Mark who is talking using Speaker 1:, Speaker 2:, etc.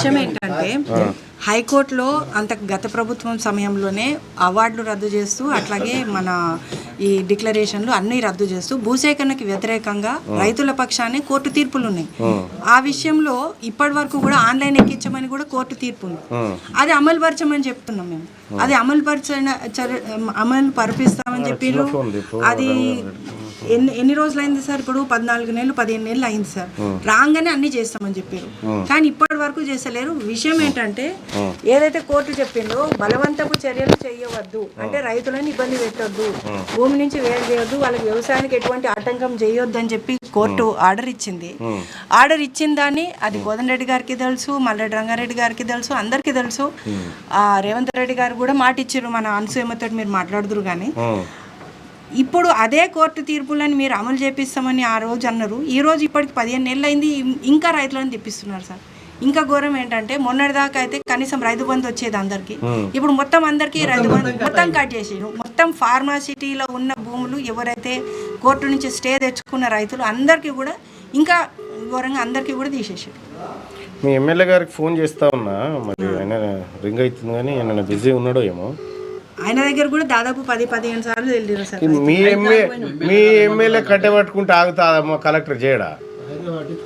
Speaker 1: విషయం ఏంటంటే హైకోర్టులో అంత గత ప్రభుత్వం సమయంలోనే అవార్డులు రద్దు చేస్తూ అట్లాగే మన ఈ డిక్లరేషన్లు అన్నీ రద్దు చేస్తూ భూసేకరణకి వ్యతిరేకంగా రైతుల పక్షాన్ని కోర్టు తీర్పులు ఉన్నాయి. ఆ విషయంలో ఇప్పటి వరకు కూడా ఆన్లైన్ ఎక్కించమని కూడా కోర్టు తీర్పు ఉంది. అది అమలు పరచమని చెప్తున్నాం మేము. అది అమలు పరిపిస్తామని చెప్పిర్రు. అది ఎన్ని రోజులు అయింది సార్? ఇప్పుడు 14 నెలలు 15 నెలలు అయింది సార్. రాగానే అన్ని చేస్తామని చెప్పారు, కానీ ఇప్పటి వరకు చేసలేరు. విషయం ఏంటంటే ఏదైతే కోర్టు చెప్పిందో బలవంతపు చర్యలు చేయవద్దు అంటే రైతులను ఇబ్బంది పెట్టొద్దు, భూమి నుంచి వేరు చేయొద్దు, వాళ్ళకి వ్యవసాయానికి ఎటువంటి ఆటంకం చేయొద్దు అని చెప్పి కోర్టు ఆర్డర్ ఇచ్చింది. ఆర్డర్ ఇచ్చిన దాన్ని అది కోదండరెడ్డి గారికి తెలుసు, మల్లెడ్డి రంగారెడ్డి గారికి తెలుసు, అందరికీ తెలుసు. రేవంత్ రెడ్డి గారు కూడా మాట ఇచ్చారు, మన అనసూయమ్మతో మీరు మాట్లాడుదురు. కానీ ఇప్పుడు అదే కోర్టు తీర్పులను మీరు అమలు చేపిస్తామని ఆ రోజు అన్నారు. ఈ రోజు ఇప్పటికి 15 నెలలు అయింది, ఇంకా రైతులను తెప్పిస్తున్నారు సార్. ఇంకా ఘోరం ఏంటంటే మొన్నటిదాకా అయితే కనీసం రైతు బంధు వచ్చేది అందరికి, ఇప్పుడు మొత్తం అందరికీ రైతు బంధు మొత్తం కట్ చేసారు. మొత్తం ఫార్మాసిటీలో ఉన్న భూములు ఎవరైతే కోర్టు నుంచి స్టే తెచ్చుకున్న రైతులు అందరికీ కూడా ఇంకా ఘోరంగా అందరికీ కూడా తీసేసారు.
Speaker 2: మీ ఎమ్మెల్యే గారికి ఫోన్ చేస్తా ఉన్నా, మరి ఆయన రింగ్ అవుతుంది కానీ ఆయన బిజీ ఉన్నాడో ఏమో.
Speaker 1: ఆయన దగ్గర కూడా దాదాపు 10-15 సార్లు వెళ్ళారు సార్.
Speaker 2: మీ ఎమ్మెల్యే కట్టె పట్టుకుంటే ఆగుతా కలెక్టర్ చేయడా?